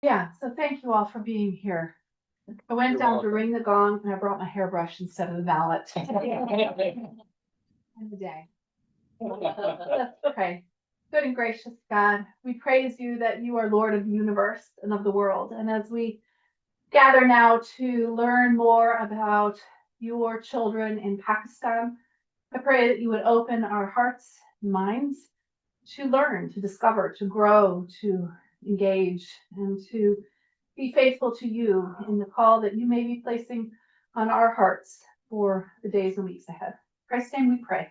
Yeah, so thank you all for being here. I went down to ring the gong and I brought my hairbrush instead of the mallet. End of the day. Let's pray. Good and gracious God, we praise you that you are Lord of the universe and of the world. And as we gather now to learn more about your children in Pakistan, I pray that you would open our hearts and minds to learn, to discover, to grow, to engage, and to be faithful to you in the call that you may be placing on our hearts for the days and weeks ahead. In Christ's name we pray.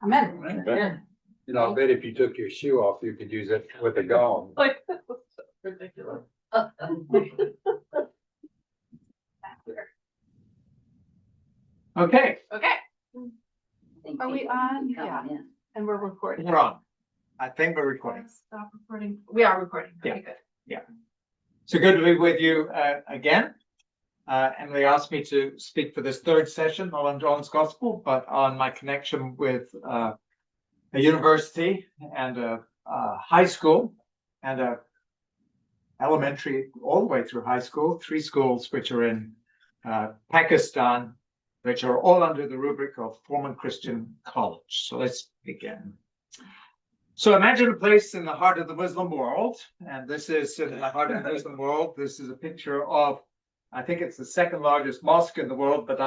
Amen. Amen. You know, I bet if you took your shoe off, you could use it with a gong. Ridiculous. Okay, Okay. Are we on? Yeah. And we're recording. we're on. I think we're recording. Stop recording. We are recording. Okay, good. Yeah. So good to be with you again. Emily asked me to speak for this third session, not on John's Gospel, but on my connection with a university and a high school and a elementary all the way through high school, 3 schools which are in Pakistan, which are all under the rubric of Forman Christian College. So let's begin. So imagine a place in the heart of the Muslim world, and this is in the heart of the Muslim world. This is a picture of, I think it's the second largest mosque in the world, but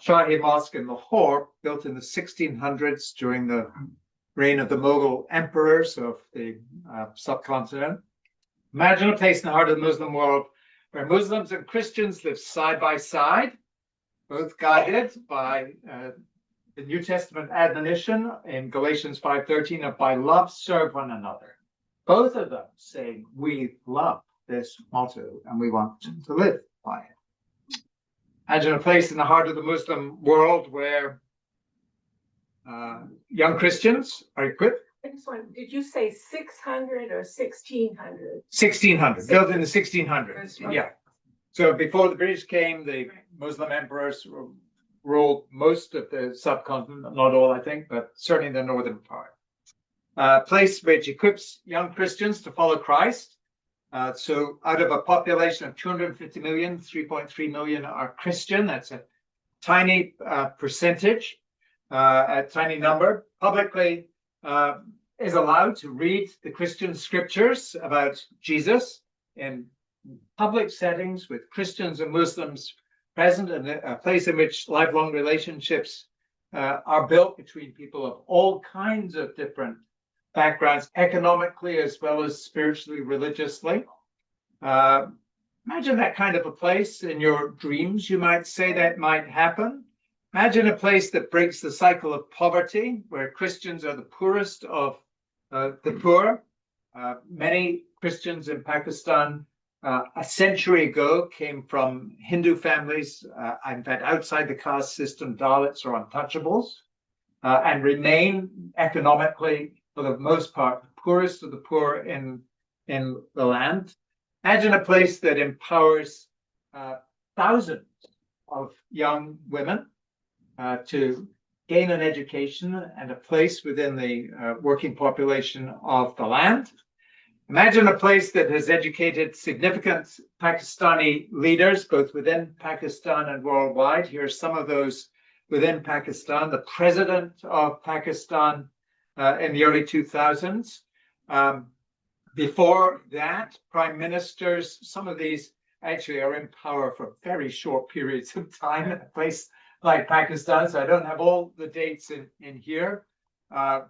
Shahi Mosque in Lahore, built in the 1600s during the reign of the Mughal emperors of the subcontinent. Imagine a place in the heart of the Muslim world where Muslims and Christians live side by side, both guided by the New Testament admonition in Galatians 5:13 of by love serve one another. Both of them saying we love this motto and we want to live by it. Imagine a place in the heart of the Muslim world where young Christians are equipped. Did you say 600 or 1600? 1600, built in the 1600s. Right. Yeah. So before the British came, the Muslim emperors ruled most of the subcontinent, not all, I think, but certainly the northern part. A place which equips young Christians to follow Christ. So out of a population of 250 million, 3.3 million are Christian. That's a tiny percentage, a tiny number. Publicly is allowed to read the Christian scriptures about Jesus in public settings with Christians and Muslims present, and a place in which lifelong relationships are built between people of all kinds of different backgrounds, economically as well as spiritually, religiously. Imagine that kind of a place in your dreams. You might say that might happen. Imagine a place that breaks the cycle of poverty, where Christians are the poorest of the poor. Many Christians in Pakistan a century ago came from Hindu families, in fact, outside the caste system, Dalits or untouchables, and remain economically, for the most part, the poorest of the poor in the land. Imagine a place that empowers thousands of young women to gain an education and a place within the working population of the land. Imagine a place that has educated significant Pakistani leaders, both within Pakistan and worldwide. Here are some of those within Pakistan. The president of Pakistan in the early 2000s. Before that, prime ministers, some of these actually are in power for very short periods of time in a place like Pakistan, so I don't have all the dates in here.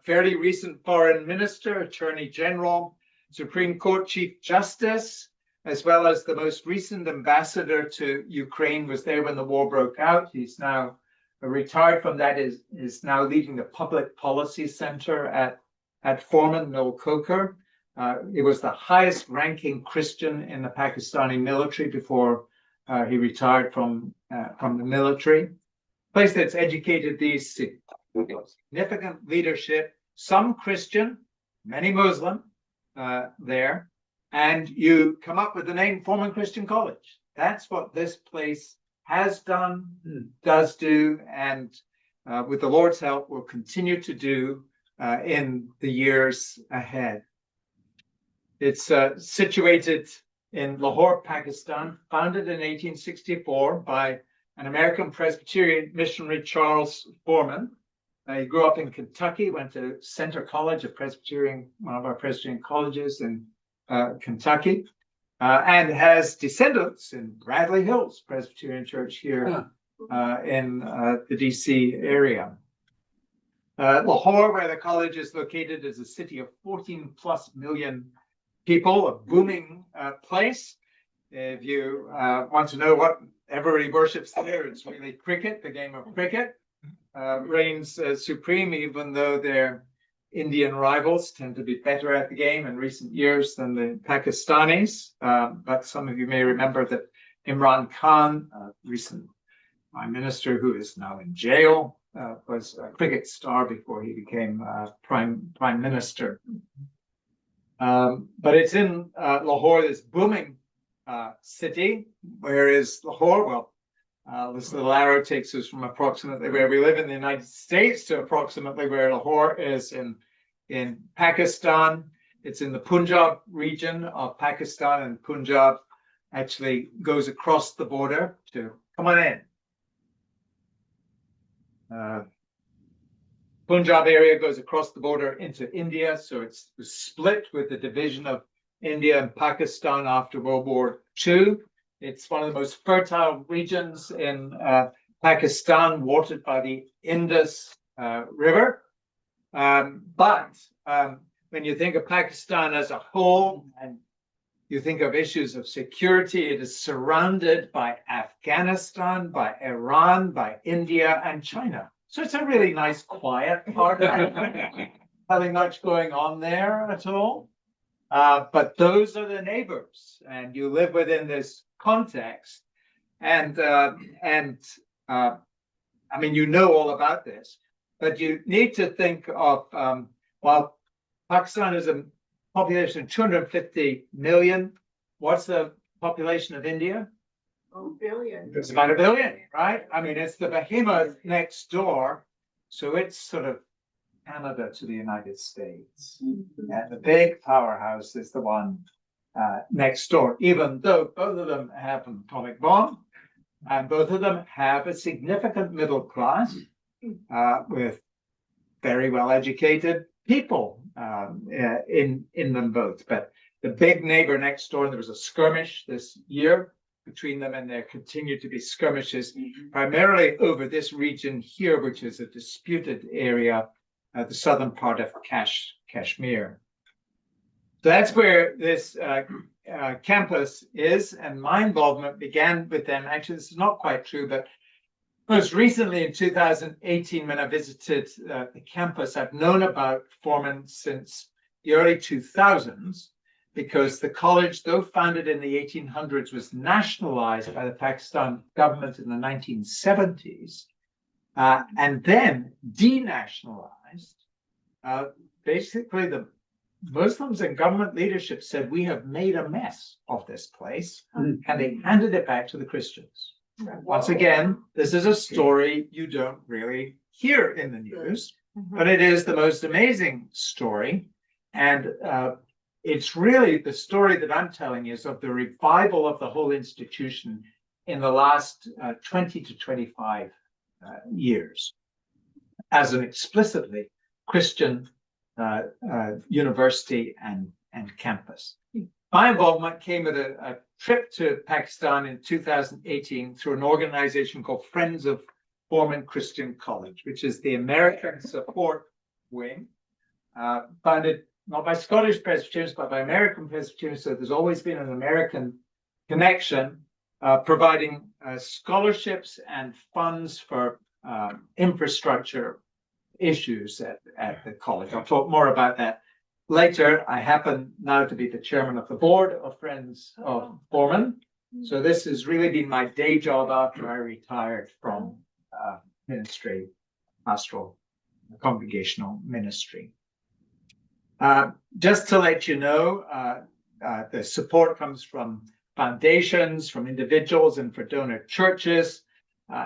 Fairly recent foreign minister, attorney general, Supreme Court Chief Justice, as well as the most recent ambassador to Ukraine, was there when the war broke out. He's now retired from that, is now leading the Public Policy Center at Forman, Noel Coker. He was the highest ranking Christian in the Pakistani military before he retired from the military. Place that's educated these significant leadership, some Christian, many Muslim, there, and you come up with the name Forman Christian College. That's what this place has done, does do, and with the Lord's help will continue to do in the years ahead. It's situated in Lahore, Pakistan, founded in 1864 by an American Presbyterian missionary, Charles Forman. He grew up in Kentucky, went to Center College, one of our Presbyterian colleges in Kentucky, and has descendants in Bradley Hills Presbyterian Church here in the DC area. Lahore, where the college is located, is a city of 14 plus million people, a booming place. If you want to know what everybody worships there, it's really cricket. The game of cricket reigns supreme, even though their Indian rivals tend to be better at the game in recent years than the Pakistanis. But some of you may remember that Imran Khan, recent prime minister who is now in jail, was a cricket star before he became prime minister. But it's in Lahore, this booming city. Where is Lahore? Well, this little arrow takes us from approximately where we live in the United States to approximately where Lahore is in Pakistan. It's in the Punjab region of Pakistan, and Punjab actually goes across the border to, come on in. Punjab area goes across the border into India, so it's split with the division of India and Pakistan after World War II. It's one of the most fertile regions in Pakistan, watered by the Indus River. But when you think of Pakistan as a whole, and you think of issues of security, it is surrounded by Afghanistan, by Iran, by India, and China. So it's a really nice, quiet part of it. Nothing much going on there at all. But those are the neighbors, and you live within this context. And I mean, you know all about this, but you need to think of, while Pakistan is a population of 250 million, what's the population of India? Oh, billion. It's about 1 billion, right? I mean, it's the behemoth next door. So it's sort of Canada to the United States. Mm-hmm. And the big powerhouse is the one next door, even though both of them have an atomic bomb, and both of them have a significant middle class with very well-educated people in them both. But the big neighbor next door, there was a skirmish this year between them, and there continue to be skirmishes, primarily over this region here, which is a disputed area, the southern part of Kashmir. So that's where this campus is, and my involvement began with them. Actually, this is not quite true, but most recently in 2018, when I visited the campus, I've known about Forman since the early 2000s, because the college, though founded in the 1800s, was nationalized by the Pakistan government in the 1970s, and then denationalized. Basically, the Muslims and government leadership said, we have made a mess of this place, and they handed it back to the Christians. Once again, this is a story you don't really hear in the news, but it is the most amazing story. And it's really the story that I'm telling is of the revival of the whole institution in the last 20 to 25 years as an explicitly Christian university and campus. My involvement came with a trip to Pakistan in 2018 through an organization called Friends of Forman Christian College, which is the American support wing, founded not by Scottish Presbyterians, but by American Presbyterians. So there's always been an American connection, providing scholarships and funds for infrastructure issues at the college. I'll talk more about that later. I happen now to be the chairman of the board of Friends of Forman. So this has really been my day job after I retired from ministry, pastoral, congregational ministry. Just to let you know, the support comes from foundations, from individuals, and for donor churches.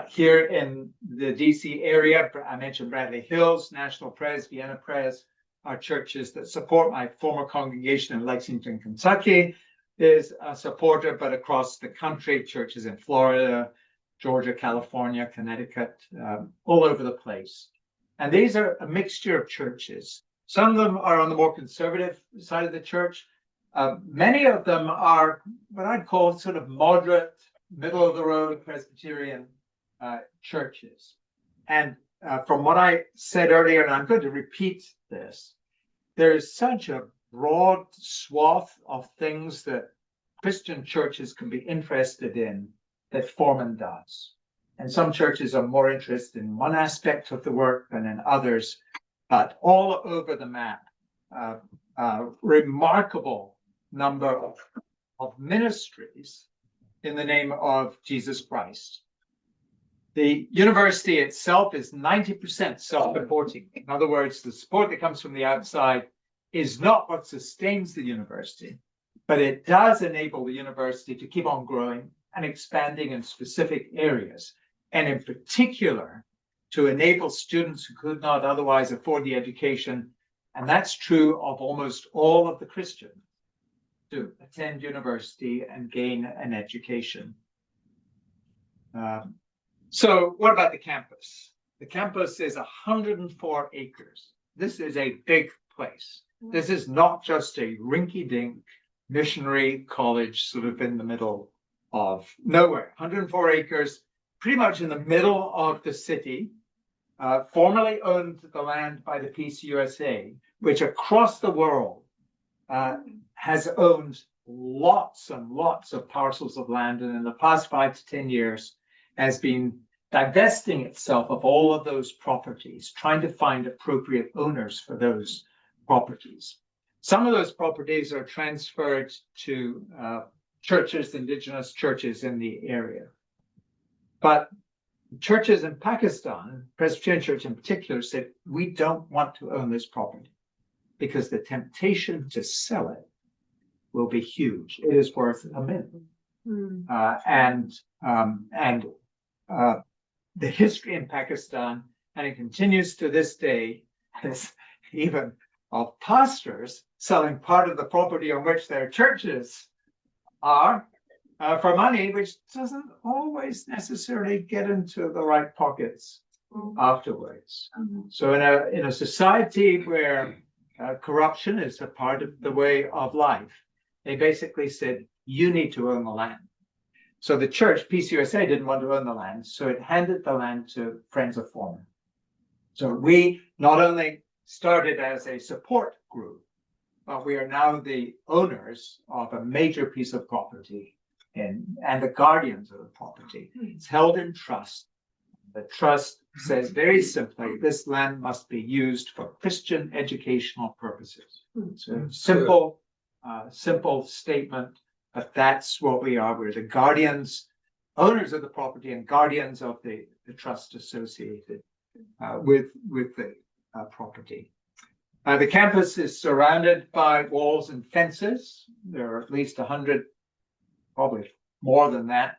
Here in the DC area, I mentioned Bradley Hills, National Pres, Vienna Pres, are churches that support my former congregation in Lexington, Kentucky. is a supporter, but across the country, churches in Florida, Georgia, California, Connecticut, all over the place. And these are a mixture of churches. Some of them are on the more conservative side of the church. Many of them are what I'd call sort of moderate, middle of the road Presbyterian churches. And from what I said earlier, and I'm going to repeat this, there is such a broad swath of things that Christian churches can be interested in that Forman does. And some churches are more interested in one aspect of the work than in others, but all over the map, remarkable number of ministries in the name of Jesus Christ. The university itself is 90% self-supporting. In other words, the support that comes from the outside is not what sustains the university, but it does enable the university to keep on growing and expanding in specific areas, and in particular, to enable students who could not otherwise afford the education, and that's true of almost all of the Christians, to attend university and gain an education. So what about the campus? The campus is 104 acres. This is a big place. This is not just a rinky-dink missionary college sort of in the middle of nowhere. 104 acres, pretty much in the middle of the city, formerly owned the land by the Peace USA, which across the world has owned lots and lots of parcels of land, and in the past 5 to 10 years has been divesting itself of all of those properties, trying to find appropriate owners for those properties. Some of those properties are transferred to churches, indigenous churches in the area. But churches in Pakistan, Presbyterian Church in particular, said, we don't want to own this property because the temptation to sell it will be huge. It is worth $1 million. The history in Pakistan, and it continues to this day, is even of pastors selling part of the property on which their churches are for money, which doesn't always necessarily get into the right pockets afterwards. So in a society where corruption is a part of the way of life, they basically said, you need to own the land. So the church, Peace USA, didn't want to own the land, so it handed the land to Friends of Forman. So we not only started as a support group, but we are now the owners of a major piece of property and the guardians of the property. It's held in trust. The trust says very simply, this land must be used for Christian educational purposes. It's a simple statement, but that's what we are. We're the guardians, owners of the property and guardians of the trust associated with the property. The campus is surrounded by walls and fences. There are at least 100, probably more than that,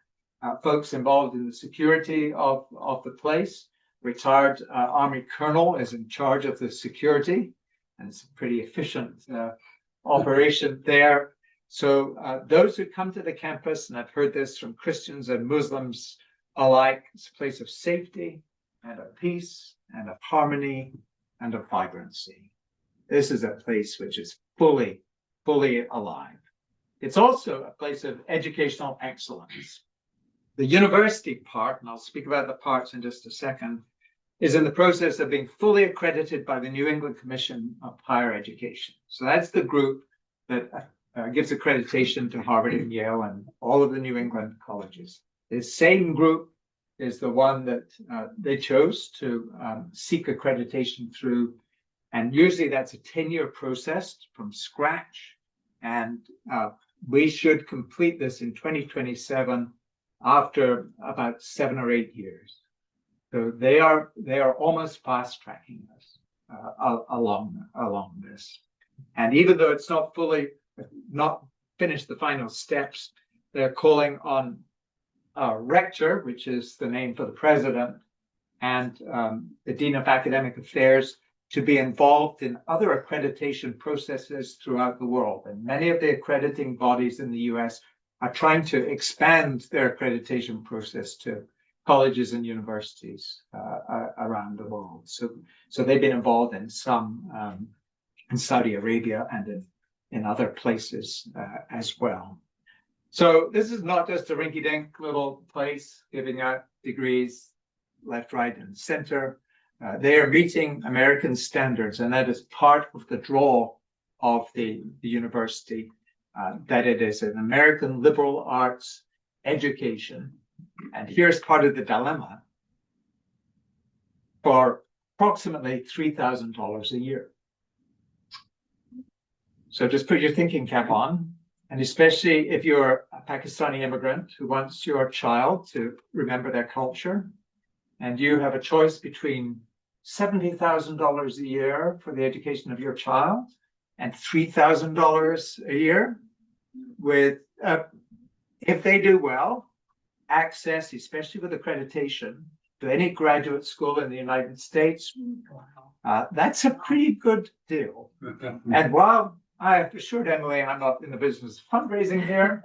folks involved in the security of the place. Retired Army colonel is in charge of the security, and it's a pretty efficient operation there. So those who come to the campus, and I've heard this from Christians and Muslims alike, it's a place of safety and of peace and of harmony and of vibrancy. This is a place which is fully alive. It's also a place of educational excellence. The university part, and I'll speak about the parts in just a second, is in the process of being fully accredited by the New England Commission of Higher Education. So that's the group that gives accreditation to Harvard and Yale and all of the New England colleges. This same group is the one that they chose to seek accreditation through. And usually that's a 10-year process from scratch. And we should complete this in 2027 after about 7 or 8 years. So they are almost fast tracking us along this. And even though it's not finished the final steps, they're calling on rector, which is the name for the president, and the dean of academic affairs to be involved in other accreditation processes throughout the world. And many of the accrediting bodies in the US are trying to expand their accreditation process to colleges and universities around the world. So they've been involved in some in Saudi Arabia and in other places as well. So this is not just a rinky-dink little place giving out degrees left, right, and center. They are meeting American standards, and that is part of the draw of the university, that it is an American liberal arts education. And here's part of the dilemma: for approximately $3,000 a year. So just put your thinking cap on, and especially if you're a Pakistani immigrant who wants your child to remember their culture, and you have a choice between $70,000 a year for the education of your child and $3,000 a year with, if they do well, access, especially with accreditation, to any graduate school in the United States, that's a pretty good deal. And while I have assured Emily I'm not in the business of fundraising here,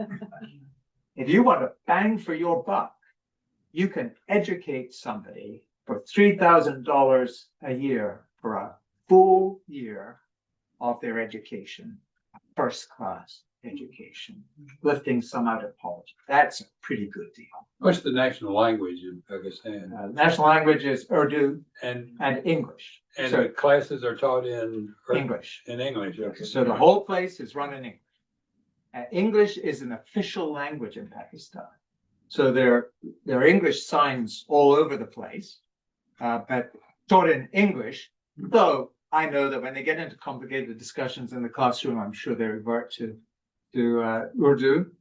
if you want a bang for your buck, you can educate somebody for $3,000 a year for a full year of their education, a first-class education, lifting some out of poverty. That's a pretty good deal. What's the national language in Pakistan? National language is Urdu And English. and So the classes are taught in English. In English. Okay. So the whole place is run in English. English is an official language in Pakistan. So there are English signs all over the place, but taught in English, though I know that when they get into complicated discussions in the classroom, I'm sure they revert to Urdu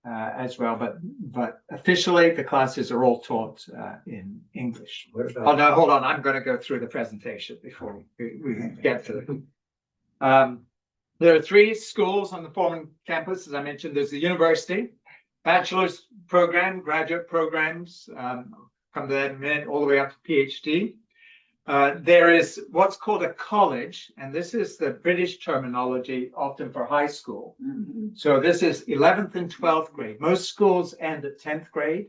as well. But officially, the classes are all taught in English. Oh, no, hold on. I'm going to go through the presentation before we get to it. There are 3 schools on the Forman campus. As I mentioned, there's the university, bachelor's program, graduate programs, come to that in a minute, all the way up to PhD. There is what's called a college, and this is the British terminology often for high school. So this is 11th and 12th grade. Most schools end at 10th grade.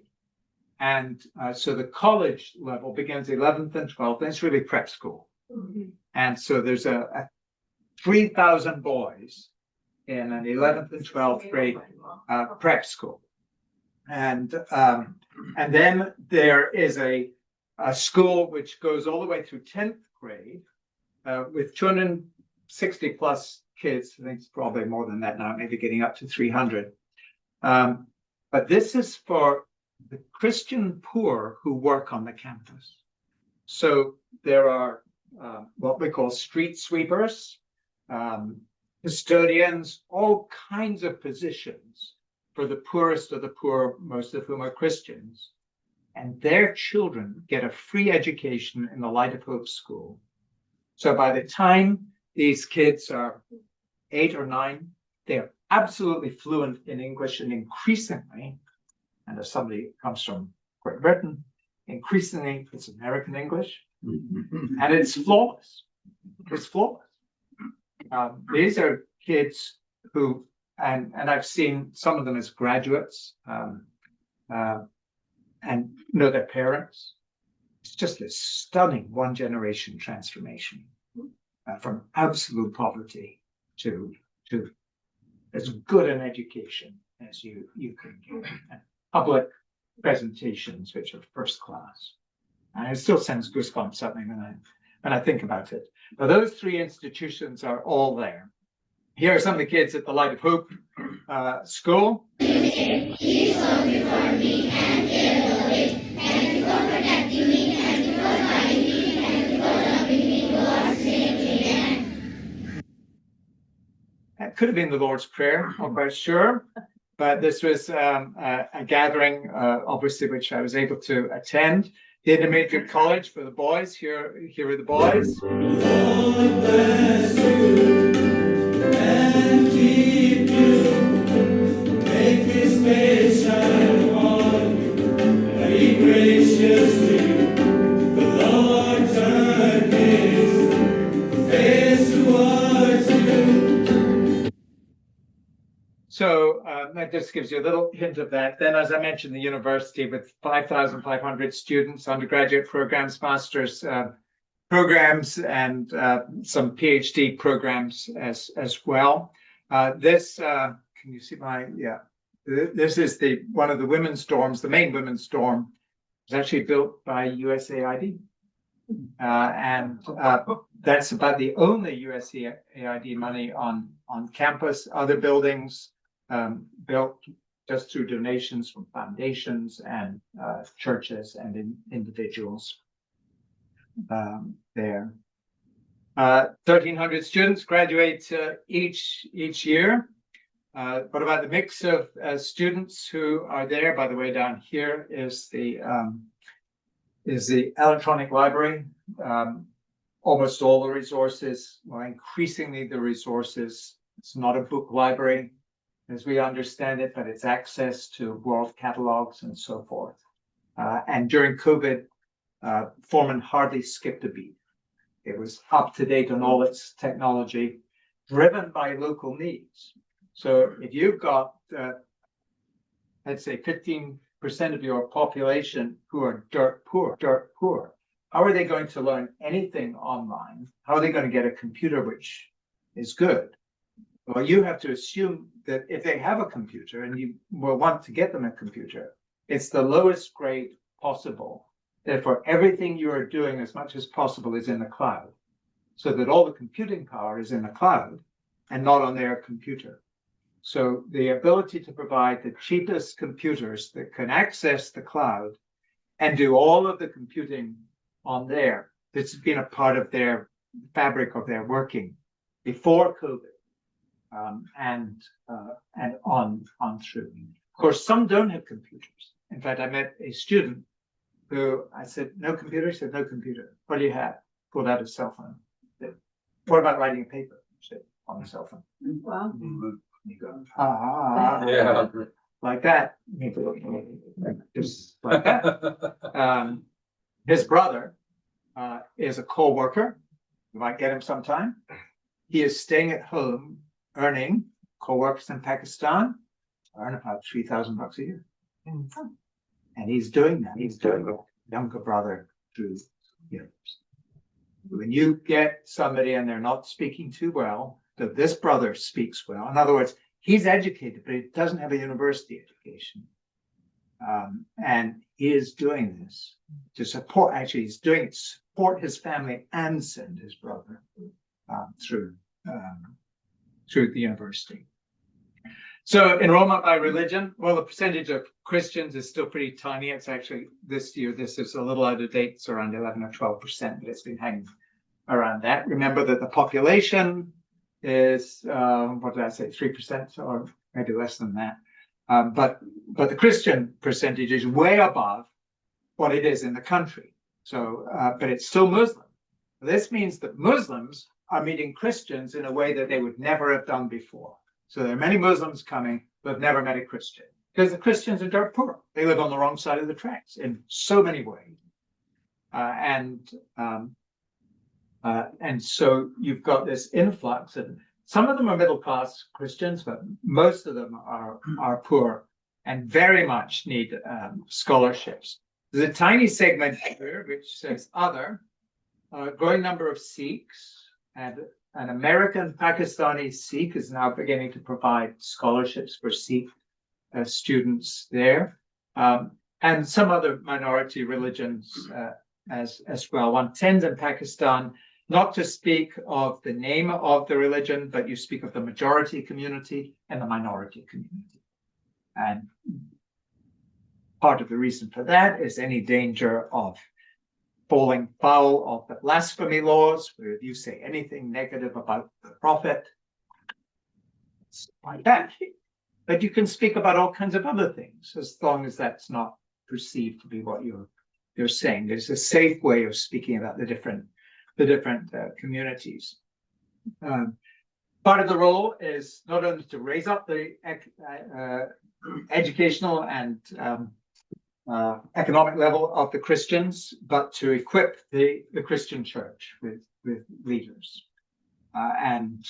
And so the college level begins 11th and 12th, and it's really prep school. And so there's a 3,000 boys in an 11th and 12th grade prep school. And then there is a school which goes all the way through 10th grade with 260 plus kids. I think it's probably more than that now, maybe getting up to 300. But this is for the Christian poor who work on the campus. So there are what we call street sweepers, custodians, all kinds of positions for the poorest of the poor, most of whom are Christians. And their children get a free education in the Light of Hope school. So by the time these kids are 8 or 9, they're absolutely fluent in English, and increasingly, and as somebody who comes from Great Britain, increasingly it's American English, and it's flawless. It's flawless. These are kids who, and I've seen some of them as graduates, and know their parents. It's just a stunning one-generation transformation from absolute poverty to as good an education as you can get. And public presentations, which are first class. And it still sends goosebumps at me when I think about it. But those 3 institutions are all there. Here are some of the kids at the Light of Hope school. Please come before me and clear the way, and for protecting me, and for guiding me, and for helping me towards safety again. That could have been the Lord's Prayer, I'm quite sure. But this was a gathering, obviously, which I was able to attend. The Intermediate College for the boys. Here are the boys. Lord bless you and keep you. Make His face shine on you. Be gracious to you. The Lord turn His that just gives you a little hint of that. Then, as I mentioned, the university with 5,500 students, undergraduate programs, master's programs, and some PhD programs as well. This, can you see my, yeah, this is one of the women's dorms, the main women's dorm. It's actually built by USAID. And that's about the only USAID money on campus. Other buildings built just through donations from foundations and churches and individuals there. 1,300 students graduate each year. What about the mix of students who are there? By the way, down here is the electronic library. Almost all the resources, well, increasingly the resources, it's not a book library as we understand it, but it's access to world catalogs and so forth. And during COVID, Forman hardly skipped a beat. It was up to date on all its technology, driven by local needs. So if you've got, let's say 15% of your population who are dirt poor, how are they going to learn anything online? How are they going to get a computer which is good? Well, you have to assume that if they have a computer and you will want to get them a computer, it's the lowest grade possible. Therefore, everything you are doing as much as possible is in the cloud, so that all the computing power is in the cloud and not on their computer. So the ability to provide the cheapest computers that can access the cloud and do all of the computing on there, this has been a part of their fabric of their working before COVID and on through. Of course, some don't have computers. In fact, I met a student who I said, no computer? He said, no computer. What do you have? Pulled out his cell phone. Said, what about writing a paper? He said, on the cell phone. Wow. You go, Yeah. like that. Just like that. His brother is a co-worker. You might get him sometime. He is staying at home, earning, co-workers in Pakistan earn about $3,000 a year. And he's doing that. He's doing a younger brother through years. When you get somebody and they're not speaking too well, that this brother speaks well. In other words, he's educated, but he doesn't have a university education. And he is doing this to support, actually, he's doing it to support his family and send his brother through the university. So enrollment by religion, well, the percentage of Christians is still pretty tiny. It's actually this year, this is a little out of date. It's around 11 or 12%, but it's been hanging around that. Remember that the population is, what did I say, 3% or maybe less than that. But the Christian percentage is way above what it is in the country. So, but it's still Muslim. This means that Muslims are meeting Christians in a way that they would never have done before. So there are many Muslims coming who have never met a Christian because the Christians are dirt poor. They live on the wrong side of the tracks in so many ways. And so you've got this influx, and some of them are middle-class Christians, but most of them are poor and very much need scholarships. There's a tiny segment here which says other, a growing number of Sikhs, and an American Pakistani Sikh is now beginning to provide scholarships for Sikh students there, and some other minority religions as well. One tends in Pakistan not to speak of the name of the religion, but you speak of the majority community and the minority community. And part of the reason for that is any danger of falling foul of the blasphemy laws, where if you say anything negative about the prophet, it's like that. But you can speak about all kinds of other things, as long as that's not perceived to be what you're saying. There's a safe way of speaking about the different communities. Part of the role is not only to raise up the educational and economic level of the Christians, but to equip the Christian church with leaders. And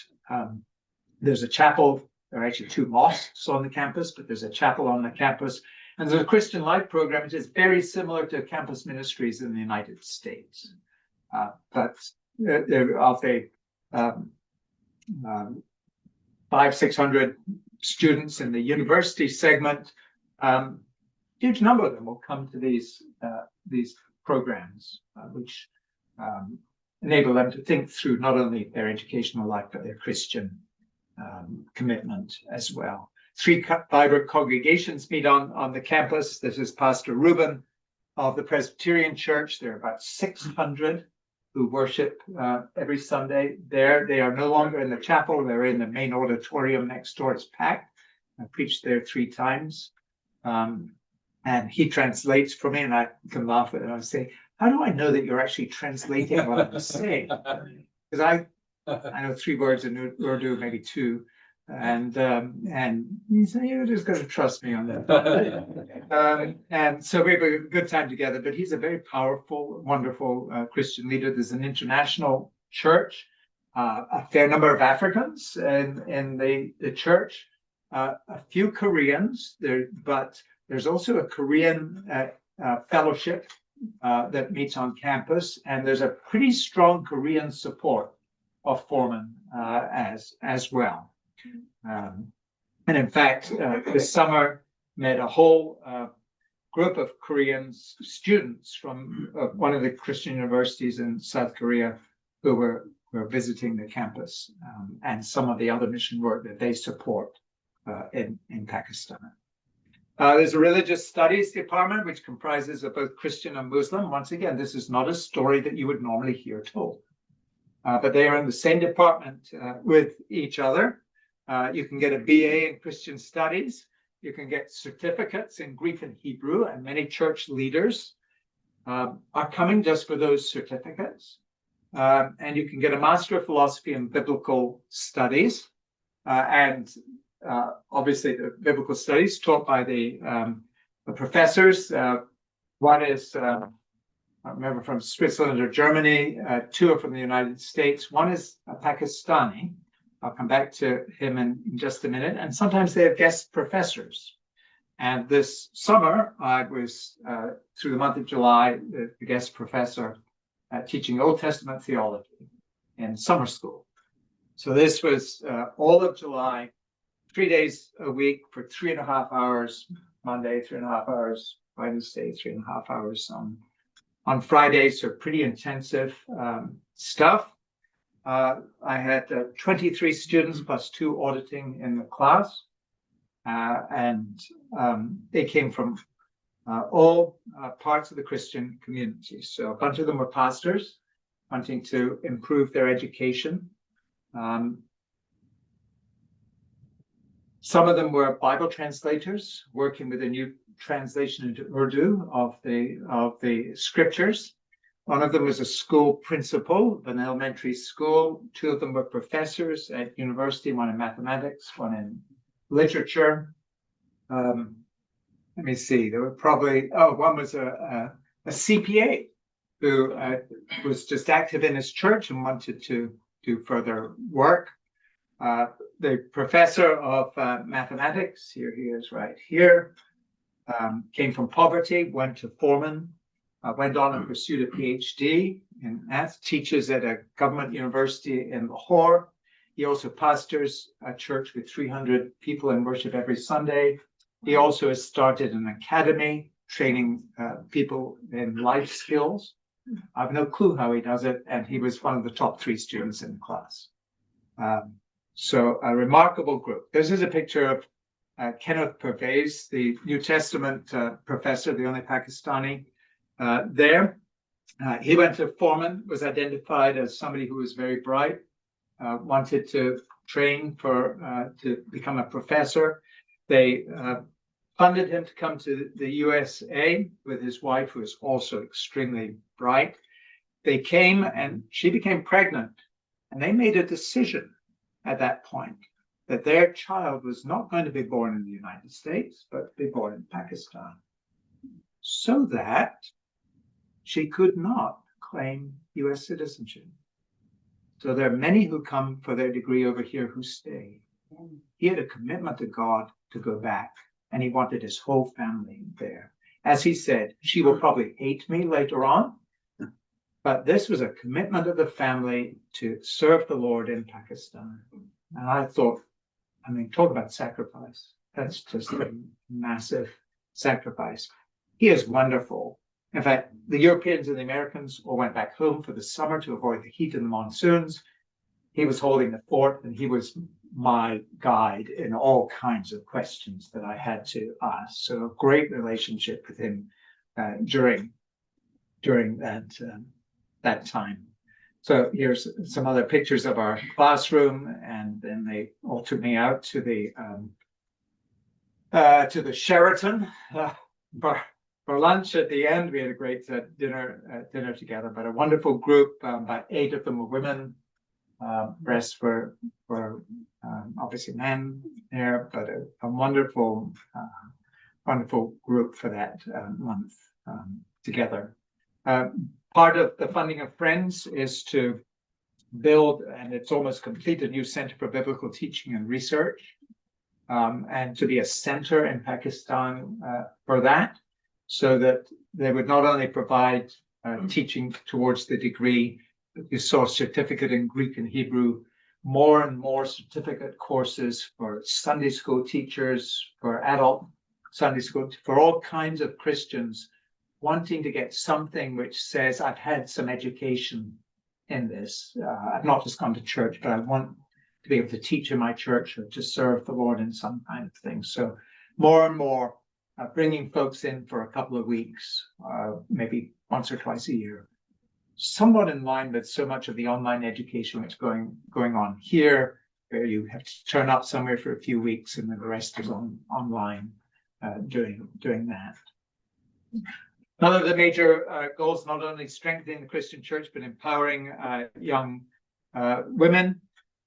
there's a chapel There are actually 2 mosques on the campus, but there's a chapel on the campus. And there's a Christian Life program, which is very similar to campus ministries in the United States. But of the 500-600 students in the university segment, huge number of them will come to these programs, which enable them to think through not only their educational life, but their Christian commitment as well. 3 vibrant congregations meet on the campus. This is Pastor Reuben of the Presbyterian Church. There are about 600 who worship every Sunday there. They are no longer in the chapel. They're in the main auditorium next door. It's packed. I preached there 3 times. And he translates for me, and I can laugh at it. And I say, how do I know that you're actually translating what I'm saying? Because I know 3 words in Urdu, maybe 2. And he said, you're just going to trust me on that. And so we have a good time together, but he's a very powerful, wonderful Christian leader. There's an international church, a fair number of Africans in the church, a few Koreans there, but there's also a Korean fellowship that meets on campus, and there's a pretty strong Korean support of Forman as well. And in fact, this summer met a whole group of Korean students from one of the Christian universities in South Korea who were visiting the campus, and some of the other mission work that they support in Pakistan. There's a religious studies department, which comprises of both Christian and Muslim. Once again, this is not a story that you would normally hear told, but they are in the same department with each other. You can get a BA in Christian studies. You can get certificates in Greek and Hebrew, and many church leaders are coming just for those certificates. And you can get a Master of Philosophy in Biblical Studies, and obviously the biblical studies taught by the professors. One is, I remember, from Switzerland or Germany. 2 are from the United States. One is a Pakistani. I'll come back to him in just a minute. And sometimes they have guest professors. And this summer, I was, through the month of July, the guest professor teaching Old Testament theology in summer school. So this was all of July, 3 days a week for 3.5 hours, Monday, 3.5 hours, Wednesday, 3.5 hours on Fridays. So pretty intensive stuff. I had 23 students plus 2 auditing in the class, and they came from all parts of the Christian community. So a bunch of them were pastors wanting to improve their education. Some of them were Bible translators working with a new translation into Urdu of the scriptures. One of them was a school principal of an elementary school. 2 of them were professors at university, one in mathematics, one in literature. Let me see, there were probably, one was a CPA who was just active in his church and wanted to do further work. The professor of mathematics, here he is right here, came from poverty, went to Forman, went on and pursued a PhD in math, teaches at a government university in Lahore. He also pastors a church with 300 people in worship every Sunday. He also has started an academy training people in life skills. I have no clue how he does it, and he was one of the top 3 students in the class. So a remarkable group. This is a picture of Kenneth Pervez, the New Testament professor, the only Pakistani there. He went to Forman, was identified as somebody who was very bright, wanted to train to become a professor. They funded him to come to the USA with his wife, who is also extremely bright. They came and she became pregnant, and they made a decision at that point that their child was not going to be born in the United States, but be born in Pakistan, so that she could not claim US citizenship. So there are many who come for their degree over here who stay. He had a commitment to God to go back, and he wanted his whole family there. As he said, she will probably hate me later on, but this was a commitment of the family to serve the Lord in Pakistan. And I thought, I mean, talk about sacrifice. That's just a massive sacrifice. He is wonderful. In fact, the Europeans and the Americans all went back home for the summer to avoid the heat and the monsoons. He was holding the fort, and he was my guide in all kinds of questions that I had to ask. So a great relationship with him during that time. So here's some other pictures of our classroom, and then they all took me out to the Sheraton for lunch at the end. We had a great dinner together, but a wonderful group. About 8 of them were women. Rest were obviously men there, but a wonderful group for that month together. Part of the funding of Friends is to build, and it's almost complete, a new Center for Biblical Teaching and Research, and to be a center in Pakistan for that, so that they would not only provide teaching towards the degree. You saw certificate in Greek and Hebrew, more and more certificate courses for Sunday school teachers, for adult Sunday school, for all kinds of Christians wanting to get something which says, I've had some education in this. I've not just gone to church, but I want to be able to teach in my church or to serve the Lord in some kind of thing. So more and more bringing folks in for a couple of weeks, maybe once or twice a year. Somewhat in line with so much of the online education that's going on here, where you have to turn up somewhere for a few weeks and then the rest is online doing that. Another of the major goals, not only strengthening the Christian church, but empowering young women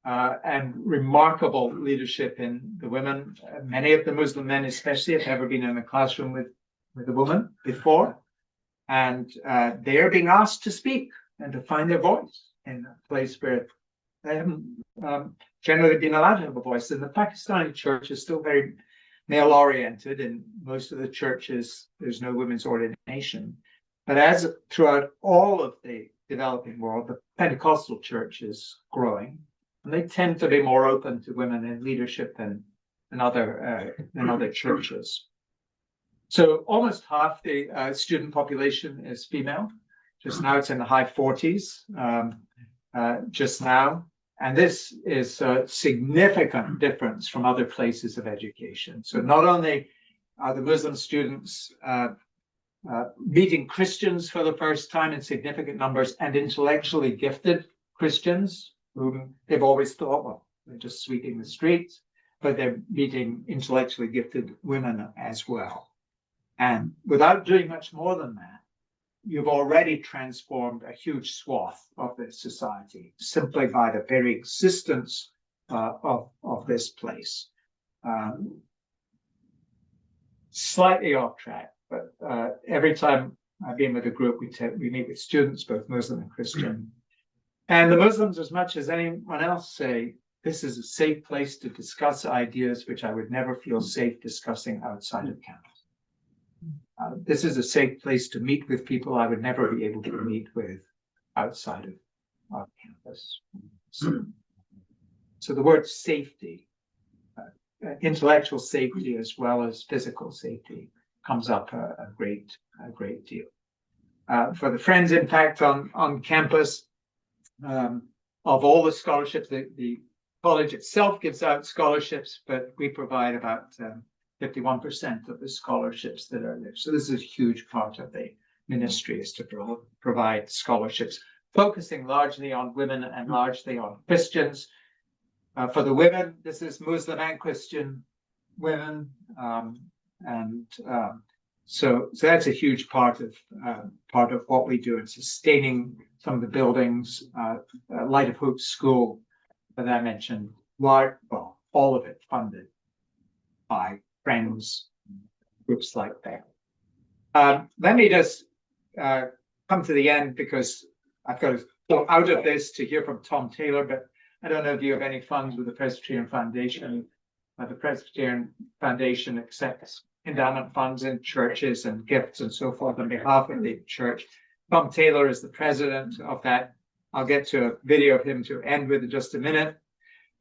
and remarkable leadership in the women. Many of the Muslim men especially have never been in a classroom with a woman before. And they're being asked to speak and to find their voice in a place where they haven't generally been allowed to have a voice. And the Pakistani church is still very male-oriented. In most of the churches, there's no women's ordination. But as throughout all of the developing world, the Pentecostal church is growing. And they tend to be more open to women in leadership than other churches. So almost half the student population is female. Just now it's in the high 40s just now. And this is a significant difference from other places of education. So not only are the Muslim students meeting Christians for the first time in significant numbers, and intellectually gifted Christians whom they've always thought, well, they're just sweeping the streets, but they're meeting intellectually gifted women as well. And without doing much more than that, you've already transformed a huge swath of this society simply by the very existence of this place. Slightly off track, but every time I've been with a group, we meet with students, both Muslim and Christian. And the Muslims, as much as anyone else, say, this is a safe place to discuss ideas which I would never feel safe discussing outside of campus. This is a safe place to meet with people I would never be able to meet with outside of campus. So the word safety, intellectual safety as well as physical safety, comes up a great deal. For the Friends impact on campus, of all the scholarships, the college itself gives out scholarships, but we provide about 51% of the scholarships that are there. So this is a huge part of the ministry, is to provide scholarships, focusing largely on women and largely on Christians. For the women, this is Muslim and Christian women. So that's a huge part of what we do in sustaining some of the buildings. Light of Hope School that I mentioned, all of it funded by Friends, groups like that. Let me just come to the end, because I've got to go out of this to hear from Tom Taylor, but I don't know if you have any funds with the Presbyterian Foundation, but the Presbyterian Foundation accepts endowment funds in churches and gifts and so forth on behalf of the church. Tom Taylor is the president of that. I'll get to a video of him to end with in just a minute.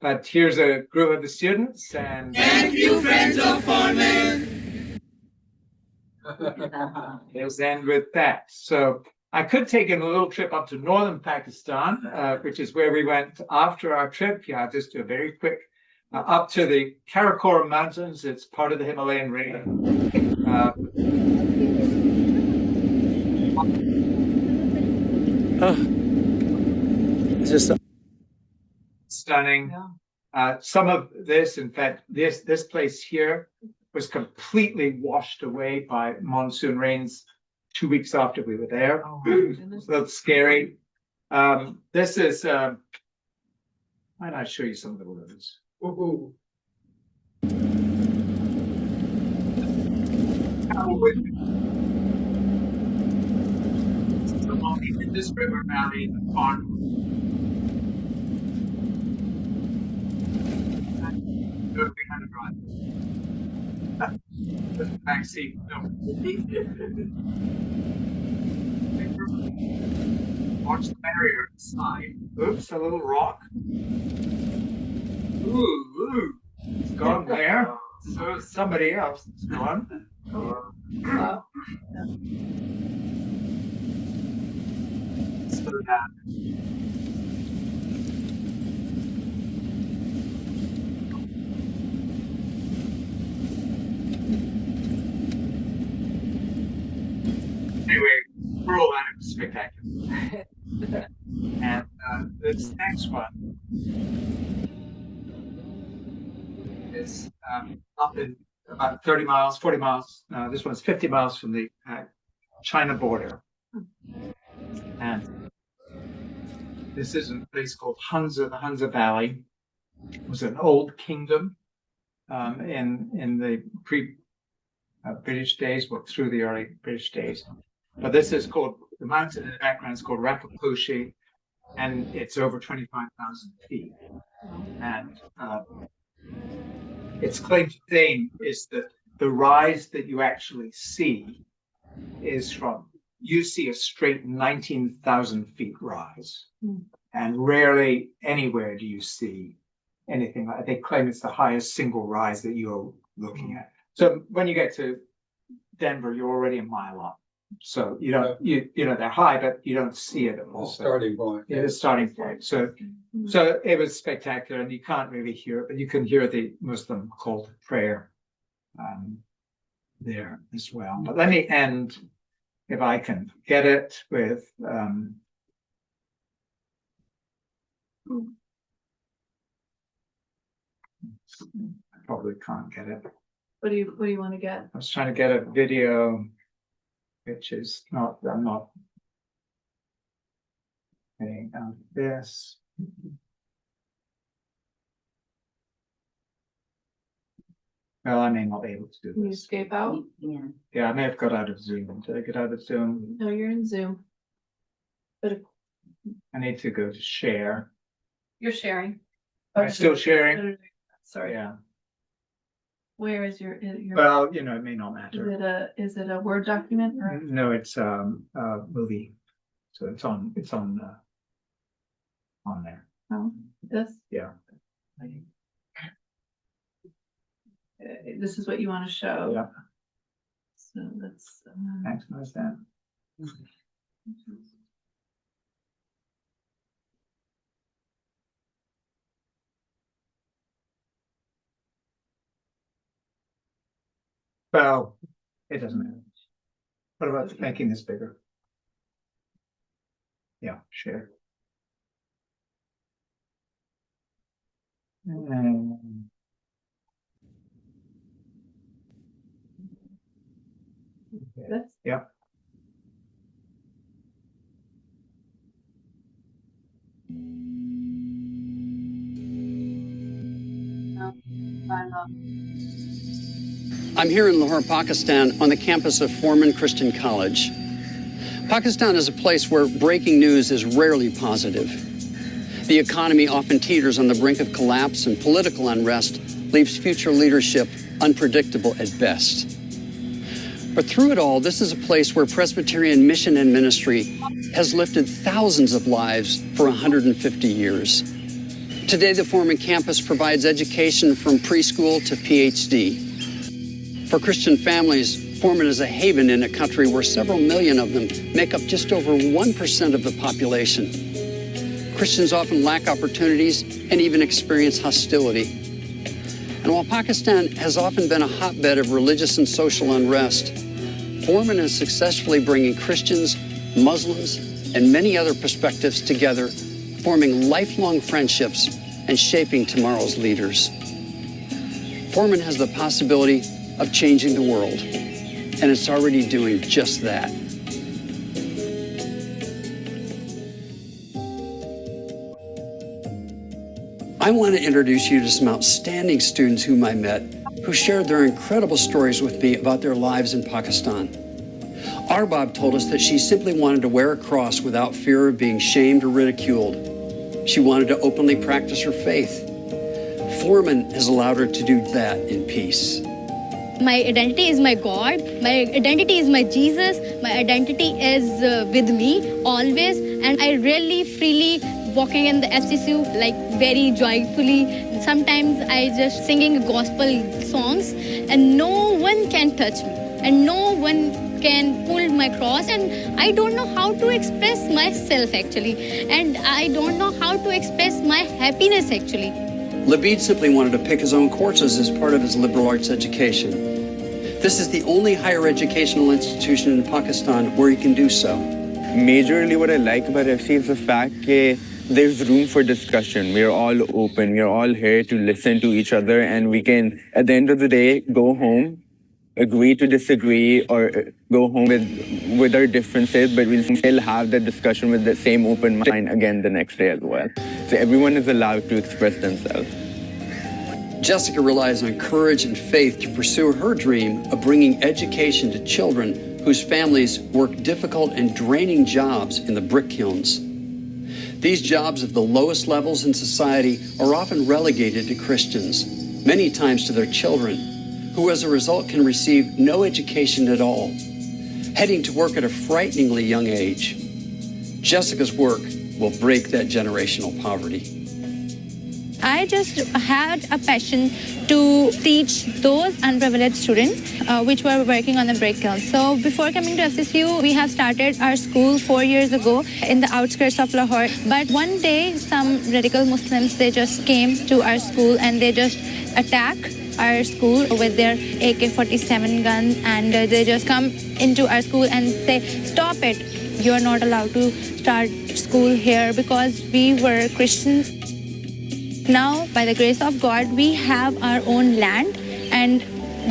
But here's a group of the students, and Thank you, friends of Forman. let's end with that. So I could take a little trip up to northern Pakistan, which is where we went after our trip. Yeah, I'll just do a very quick up to the Karakoram Mountains. It's part of the Himalayan range. It's just Stunning. Some of this, in fact, this place here was completely washed away by monsoon rains 2 weeks after we were there. It's a little scary. This is, why don't I show you some of the roads? Woo-hoo. Along the Indus River Valley, the farm. Good, we had it right. The back seat, no. Watch the barrier inside. Oops, a little rock. Ooh, it's gone there. So somebody else is gone. So that. Anyway, rural land is spectacular. And this next one is up in about 30 miles, 40 miles. This one's 50 miles from the China border. And this is a place called Hunza, the Hunza Valley. It was an old kingdom in the pre-British days, well, through the early British days. But this is called, the mountain in the background is called Rapapushi, and it's over 25,000 feet. And its claim to fame is that the rise that you actually see is from, you see a straight 19,000 feet rise. And rarely anywhere do you see anything like that. They claim it's the highest single rise that you're looking at. So when you get to Denver, you're already a mile up. So you don't, you know, they're high, but you don't see it at all. The starting point. Yeah, the starting point. So it was spectacular, and you can't really hear it, but you can hear the Muslim call to prayer there as well. But let me end, if I can get it, with I probably can't get it. What do you want to get? I was trying to get a video, which is not, I'm not getting out of this. Well, I may not be able to do Can you this. escape out? Yeah, I may have got out of Zoom. Did I get out of Zoom? No, you're in Zoom. But I need to go to share. you're sharing. Am I still sharing? Sorry. Yeah. Where is your? Well, you know, it may not matter. Is it a Word document or? No, it's a movie. So it's on there. Oh, this? Yeah. This is what you want to show. Yeah. So let's. Maximize that. Well, it doesn't matter. What about making this bigger? Yeah, share. This? Yeah. I'm here in Lahore, Pakistan, on the campus of Forman Christian College. Pakistan is a place where breaking news is rarely positive. The economy often teeters on the brink of collapse, and political unrest leaves future leadership unpredictable at best. But through it all, this is a place where Presbyterian mission and ministry has lifted thousands of lives for 150 years. Today, the Forman campus provides education from preschool to PhD. For Christian families, Forman is a haven in a country where several million of them make up just over 1% of the population. Christians often lack opportunities and even experience hostility. And while Pakistan has often been a hotbed of religious and social unrest, Forman is successfully bringing Christians, Muslims, and many other perspectives together, forming lifelong friendships and shaping tomorrow's leaders. Forman has the possibility of changing the world, and it's already doing just that. I want to introduce you to some outstanding students whom I met, who shared their incredible stories with me about their lives in Pakistan. Arbab told us that she simply wanted to wear a cross without fear of being shamed or ridiculed. She wanted to openly practice her faith. Forman has allowed her to do that in peace. My identity is my God. My identity is my Jesus. My identity is with me always. And I really freely walking in the FCCU like very joyfully. Sometimes I just singing gospel songs and no one can touch me and no one can pull my cross, and I don't know how to express myself actually, and I don't know how to express my happiness actually. Labid simply wanted to pick his own courses as part of his liberal arts education. This is the only higher educational institution in Pakistan where he can do so. Majorly what I like about FC is the fact that there's room for discussion. We're all open. We're all here to listen to each other, and we can, at the end of the day, go home, agree to disagree, or go home with our differences, but we'll still have that discussion with the same open mind again the next day as well. So everyone is allowed to express themselves. Jessica relies on courage and faith to pursue her dream of bringing education to children whose families work difficult and draining jobs in the brick kilns. These jobs of the lowest levels in society are often relegated to Christians, many times to their children, who as a result can receive no education at all, heading to work at a frighteningly young age. Jessica's work will break that generational poverty. I just had a passion to teach those unprivileged students which were working on the brick kiln. So before coming to FCCU, we have started our school 4 years ago in the outskirts of Lahore. But one day, some radical Muslims, they just came to our school and they just attacked our school with their AK-47 guns, and they just come into our school and say, "Stop it, you're not allowed to start school here," because we were Christians. Now, by the grace of God, we have our own land, and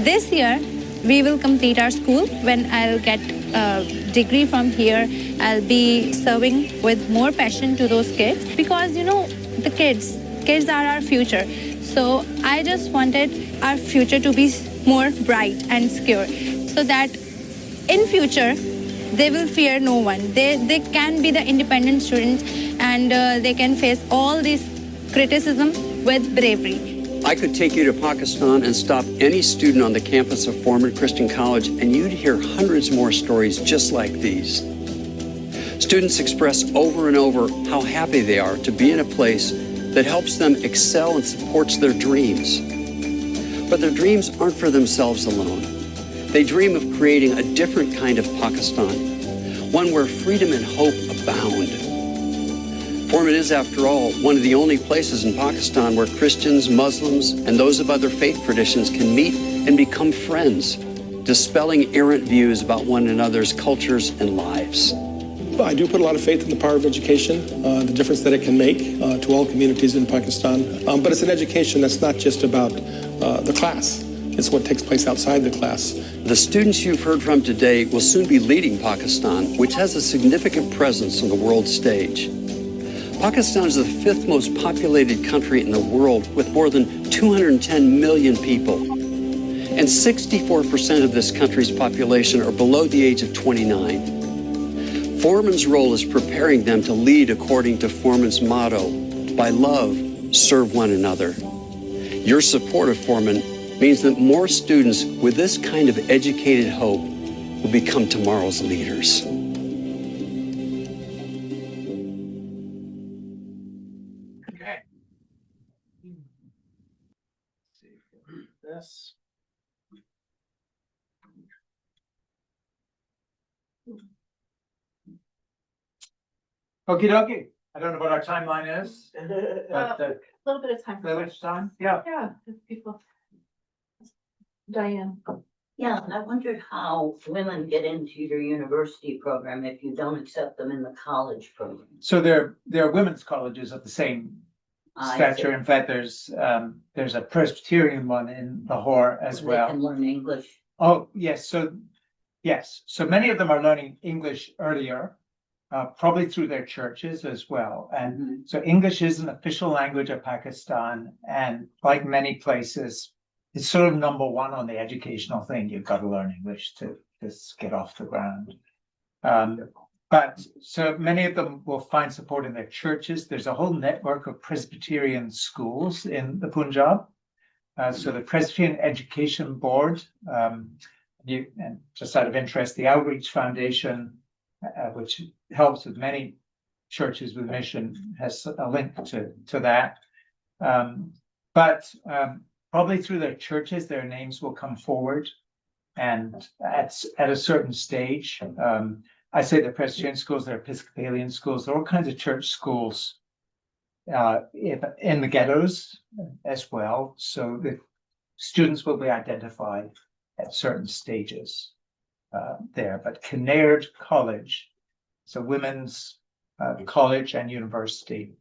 this year we will complete our school. When I'll get a degree from here, I'll be serving with more passion to those kids, because you know, the kids are our future. So I just wanted our future to be more bright and secure, so that in future they will fear no one. They can be the independent students, and they can face all this criticism with bravery. I could take you to Pakistan and stop any student on the campus of Forman Christian College, and you'd hear hundreds more stories just like these. Students express over and over how happy they are to be in a place that helps them excel and supports their dreams. But their dreams aren't for themselves alone. They dream of creating a different kind of Pakistan, one where freedom and hope abound. Forman is, after all, one of the only places in Pakistan where Christians, Muslims, and those of other faith traditions can meet and become friends, dispelling errant views about one another's cultures and lives. I do put a lot of faith in the power of education, the difference that it can make to all communities in Pakistan. But it's an education that's not just about the class. It's what takes place outside the class. The students you've heard from today will soon be leading Pakistan, which has a significant presence on the world stage. Pakistan is the 5th most populated country in the world, with more than 210 million people. And 64% of this country's population are below the age of 29. Forman's role is preparing them to lead according to Forman's motto, By love, serve one another. Your support of Forman means that more students with this kind of educated hope will become tomorrow's leaders. Okay. See if we can do this. Okie dokie. I don't know what our timeline is, but A little bit of time. the which time? Yeah. Yeah, if people. Diane. Yeah, I wondered how women get into your university program if you don't accept them in the college program. So there are women's colleges of the same I stature. see. In fact, there's a Presbyterian one in Lahore as They well. can learn English. Oh, yes. So many of them are learning English earlier, probably through their churches as well. And so English is an official language of Pakistan. And like many places, it's sort of number one on the educational thing. You've got to learn English to just get off the ground. But so many of them will find support in their churches. There's a whole network of Presbyterian schools in the Punjab. So the Presbyterian Education Board, and just out of interest, the Outreach Foundation, which helps with many churches with mission, has a link to that. But probably through their churches, their names will come forward. And at a certain stage, I say they're Presbyterian schools, they're Episcopalian schools, there are all kinds of church schools in the ghettos as well. So the students will be identified at certain stages there. But Kinnaird College, so women's college and university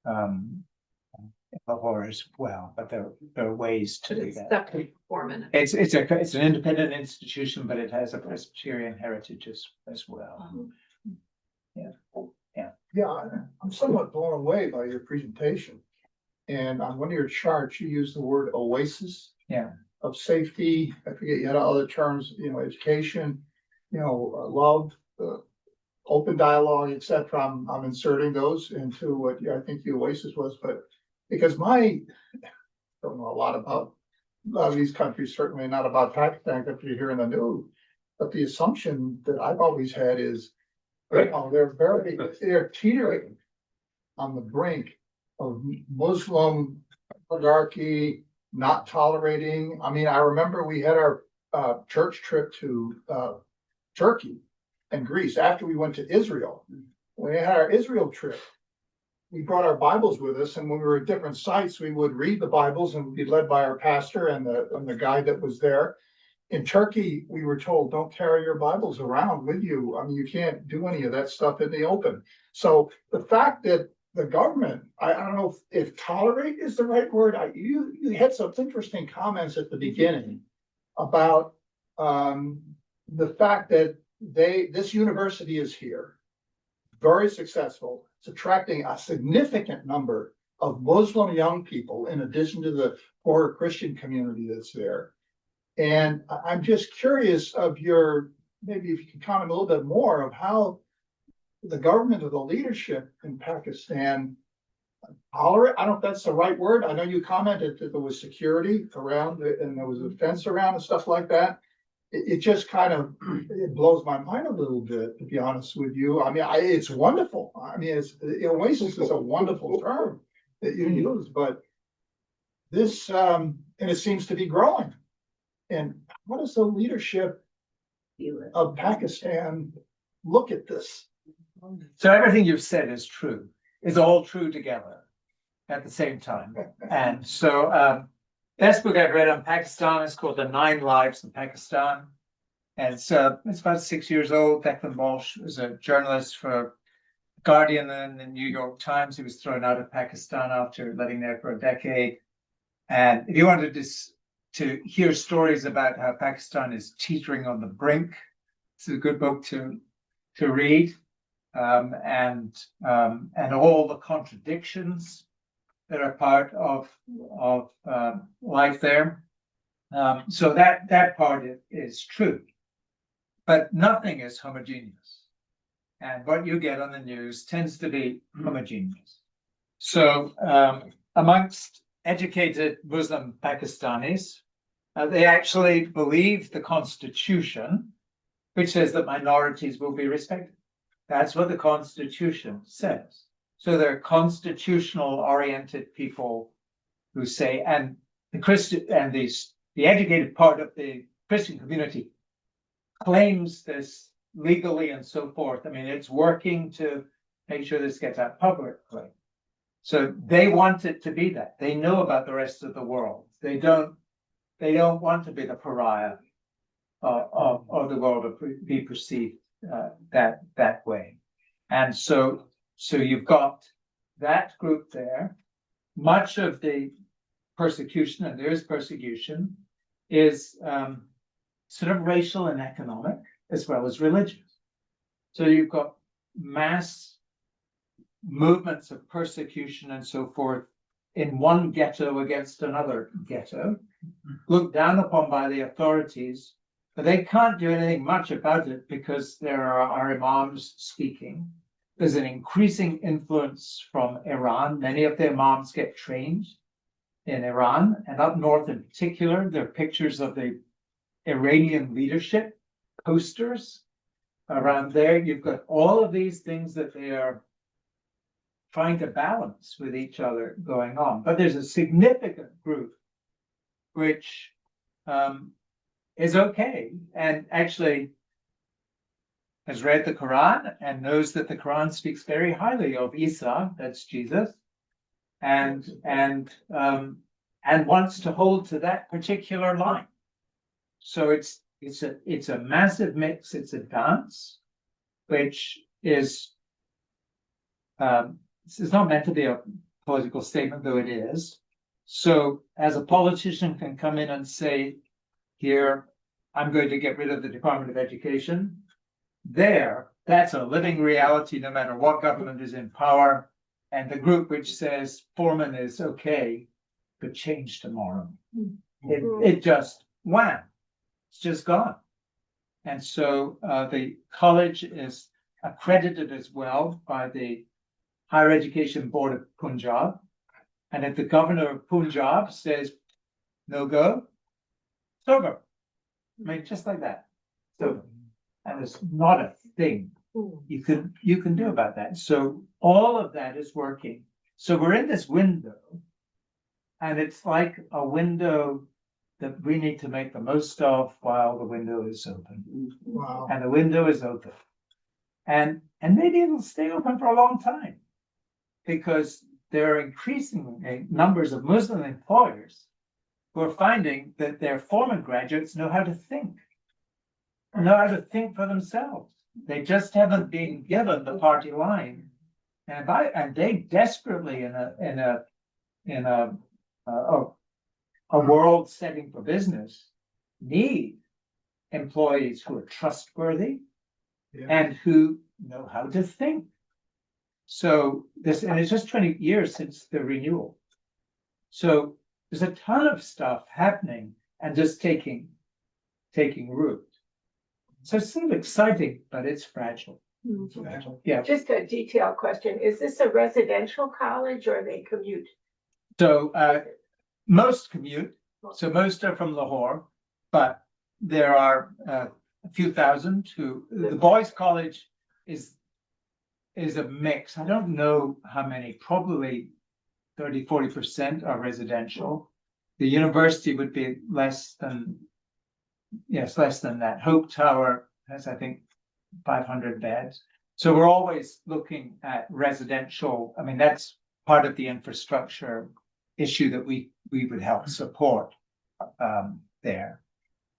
in Lahore as well, but there are ways to do It's that. separate Forman. It's an independent institution, but it has a Presbyterian heritage as well. Yeah, I'm somewhat blown away by your presentation. And on one of your charts, you used the word oasis. Yeah. Of safety, I forget, you had other terms, education, love, open dialogue, etc. I'm inserting those into what I think the oasis was, but because I don't know a lot about a lot of these countries, certainly not about Pakistan, except you hear in the news. But the assumption that I've always had is, they're teetering on the brink of Muslim oligarchy, not tolerating. I mean, I remember we had our church trip to Turkey and Greece after we went to Israel. When we had our Israel trip, we brought our Bibles with us, and when we were at different sites, we would read the Bibles and be led by our pastor and the guide that was there. In Turkey, we were told, don't carry your Bibles around with you. I mean, you can't do any of that stuff in the open. So the fact that the government, I don't know if tolerate is the right word. You had some interesting comments at the beginning about the fact that this university is here, very successful. It's attracting a significant number of Muslim young people in addition to the poor Christian community that's there. And I'm just curious of maybe if you can comment a little bit more of how the government or the leadership in Pakistan tolerate. I don't know if that's the right word. I know you commented that there was security around it and there was a fence around and stuff like that. It just kind of, it blows my mind a little bit, to be honest with you. I mean, it's wonderful. I mean, oasis is a wonderful term that you use, but this, and it seems to be growing. And how does the leadership of Pakistan look at this? So everything you've said is true. It's all true together at the same time. And so best book I've read on Pakistan is called The 9 Lives of Pakistan. And it's about 6 years old. Declan Walsh was a journalist for Guardian and the New York Times. He was thrown out of Pakistan after living there for a decade. And if you wanted to hear stories about how Pakistan is teetering on the brink, it's a good book to read. And all the contradictions that are part of life there. So that part is true, but nothing is homogeneous. And what you get on the news tends to be homogeneous. So amongst educated Muslim Pakistanis, they actually believe the constitution, which says that minorities will be respected. That's what the constitution says. So they're constitutional oriented people who say, and the Christian and the educated part of the Christian community claims this legally and so forth. I mean, it's working to make sure this gets out publicly. So they want it to be that. They know about the rest of the world. They don't want to be the pariah of the world or be perceived that way. And so you've got that group there. Much of the persecution, and there is persecution, is sort of racial and economic as well as religious. So you've got mass movements of persecution and so forth in one ghetto against another ghetto, looked down upon by the authorities, but they can't do anything much about it because there are imams speaking. There's an increasing influence from Iran. Many of the imams get trained in Iran, and up north in particular, there are pictures of the Iranian leadership posters around there. You've got all of these things that they are trying to balance with each other going on. But there's a significant group which is okay and actually has read the Quran and knows that the Quran speaks very highly of Isa, that's Jesus, and wants to hold to that particular line. So it's a massive mix. It's a dance, which is it's not meant to be a political statement, though it is. So as a politician can come in and say, here, I'm going to get rid of the Department of Education. There, that's a living reality no matter what government is in power. And the group which says Forman is okay, could change tomorrow. It just, wham, it's just gone. And so the college is accredited as well by the Higher Education Board of Punjab. And if the governor of Punjab says no go, it's over. I mean, just like that. So, and it's not a thing you can do about that. So all of that is working. So we're in this window, and it's like a window that we need to make the most of while the window is open. Wow. And the window is open. And maybe it'll stay open for a long time, because there are increasing numbers of Muslim employers who are finding that their Forman graduates know how to think for themselves. They just haven't been given the party line, and they desperately in a world setting for business need employees who are trustworthy and who know how to think. So and it's just 20 years since the renewal. So there's a ton of stuff happening and just taking root. So it's sort of exciting, but it's fragile. Yeah. Just a detailed question. Is this a residential college or they commute? So most commute. So most are from Lahore, but there are a few thousand who, the boys' college is a mix. I don't know how many, probably 30-40% are residential. The university would be less than that. Hope Tower has, I think, 500 beds. So we're always looking at residential. I mean, that's part of the infrastructure issue that we would help support there.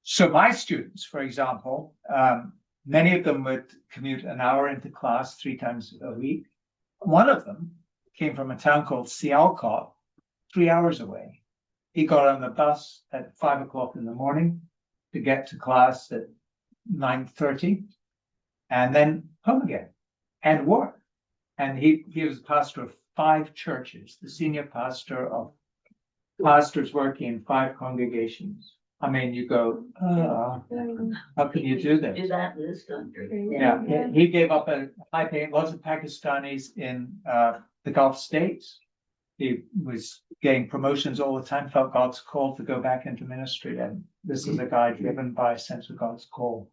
So my students, for example, many of them would commute an hour into class 3 times a week. One of them came from a town called Sialkot, 3 hours away. He got on the bus at 5 o'clock in the morning to get to class at 9:30, and then home again and work. And he was pastor of 5 churches, the senior pastor of pastors working in 5 congregations. I mean, you go, how can you do this? Do that in this country. Yeah, he gave up a high pay. Lots of Pakistanis in the Gulf states he was getting promotions all the time, felt God's call to go back into ministry. And this is a guy driven by a sense of God's call.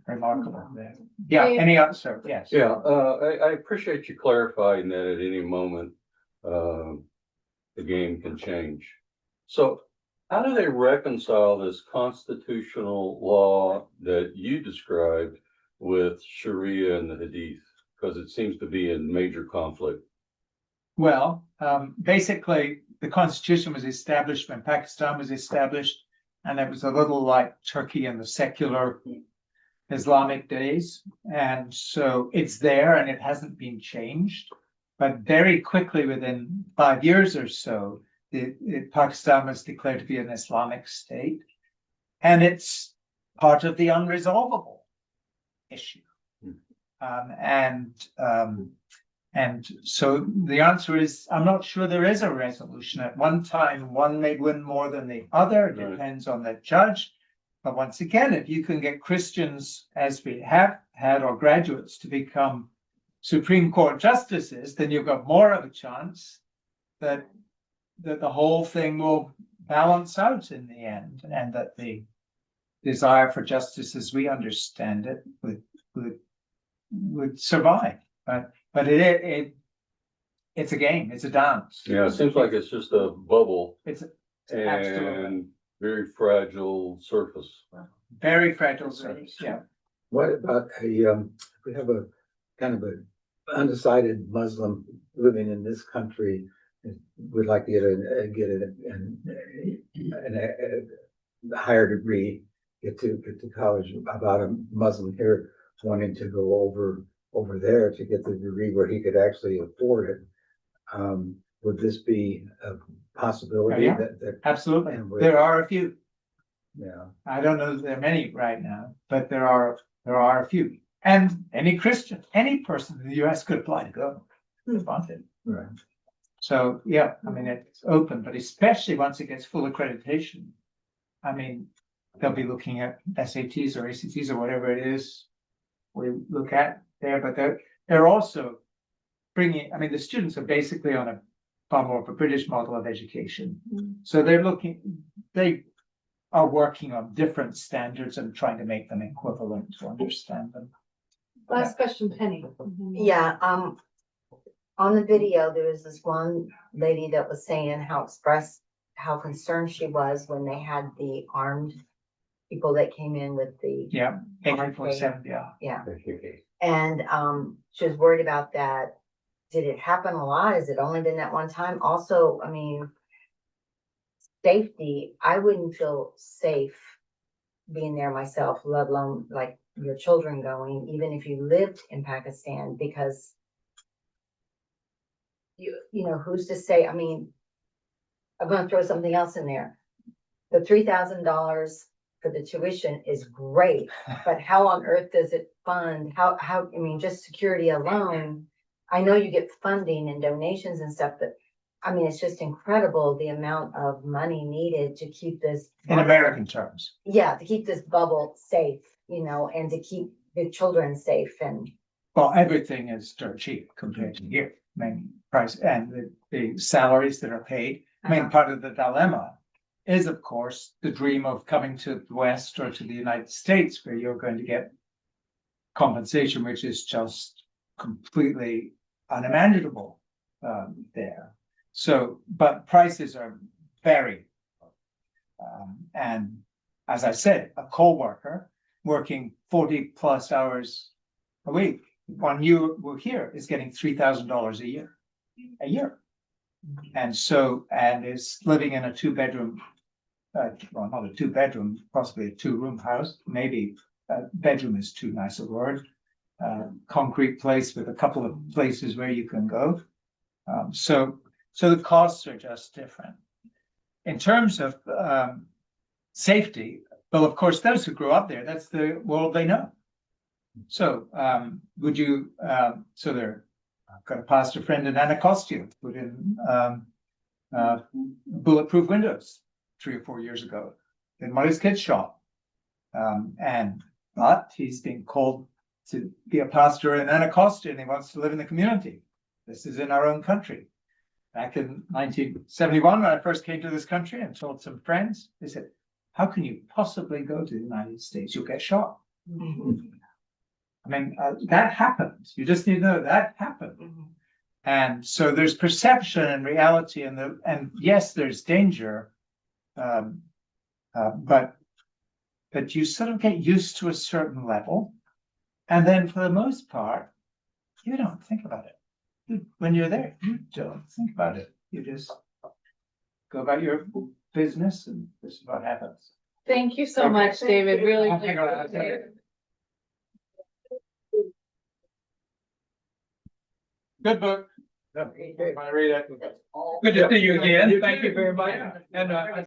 Remarkable there. Yeah, any answer? Yes. Yeah, I appreciate you clarifying that at any moment, the game can change. So how do they reconcile this constitutional law that you described with Sharia and the Hadith? Because it seems to be in major conflict. Well, basically, the Constitution was established when Pakistan was established, and it was a little like Turkey in the secular Islamic days. And so it's there and it hasn't been changed. But very quickly, within 5 years or so, Pakistan was declared to be an Islamic state. And it's part of the unresolvable issue. And so the answer is, I'm not sure there is a resolution. At one time, one may win more than the other. It depends on the judge. But once again, if you can get Christians, as we have had, or graduates to become Supreme Court justices, then you've got more of a chance that the whole thing will balance out in the end, and that the desire for justice, as we understand it, would survive. But it's a game, it's a dance. Yeah, it seems like it's just a bubble. It's and absolutely very fragile surface. Very fragile surface. Yeah. What about we have a kind of a undecided Muslim living in this country, would like to get a higher degree, get to college, about a Muslim here wanting to go over there to get the degree where he could actually afford it. Would this be a possibility? Yeah, that absolutely. There are a few. Yeah. I don't know that there are many right now, but there are a few. And any Christian, any person in the US could apply to go if wanted. Right. So yeah, I mean, it's open, but especially once it gets full accreditation, I mean, they'll be looking at SATs or ACTs or whatever it is we look at there, but they're also bringing, I mean, the students are basically on a far more of a British model of education. So they are working on different standards and trying to make them equivalent to understand them. Last question, Penny. Yeah, on the video, there was this one lady that was saying how concerned she was when they had the armed people that came in with the AK-47, yeah. And she was worried about that. Did it happen a lot? Has it only been that one time? Also, I mean, safety, I wouldn't feel safe being there myself, let alone like your children going, even if you lived in Pakistan, because you know, who's to say? I mean, I'm going to throw something else in there. The $3,000 for the tuition is great, but how on earth does it fund? How, I mean, just security alone. I know you get funding and donations and stuff, but I mean, it's just incredible the amount of money needed to keep this in American terms. Yeah, to keep this bubble safe, you know, and to keep the children safe. And well, everything is dirt cheap compared to here. I mean, price and the salaries that are paid. I mean, part of the dilemma is, of course, the dream of coming to the West or to the United States, where you're going to get compensation, which is just completely unimaginable there. So, but prices are very, and as I said, a co-worker working 40 plus hours a week, when you were here, is getting $3,000 a year. And so, and is living in a 2-bedroom, well, not a 2-bedroom, possibly a 2-room house, maybe bedroom is too nice a word, concrete place with a couple of places where you can go. So the costs are just different. In terms of safety, well, of course, those who grew up there, that's the world they know. So would you, so there, I've got a pastor friend in Anacostia, put in bulletproof windows 3 or 4 years ago. Didn't want his kids shot. But he's been called to be a pastor in Anacostia and he wants to live in the community. This is in our own country. back in 1971, when I first came to this country and told some friends, they said, how can you possibly go to the United States? You'll get shot. I mean, that happened. You just need to know that happened. And so there's perception and reality, and yes, there's danger, but you sort of get used to a certain level, and then for the most part, you don't think about it. When you're there, you don't think about it. You just go about your business, and this is what happens. Thank you so Okay. much, David, really. Hang on, hang on. Good book. Want to read it? All- Good to see you again. Thank you very much. And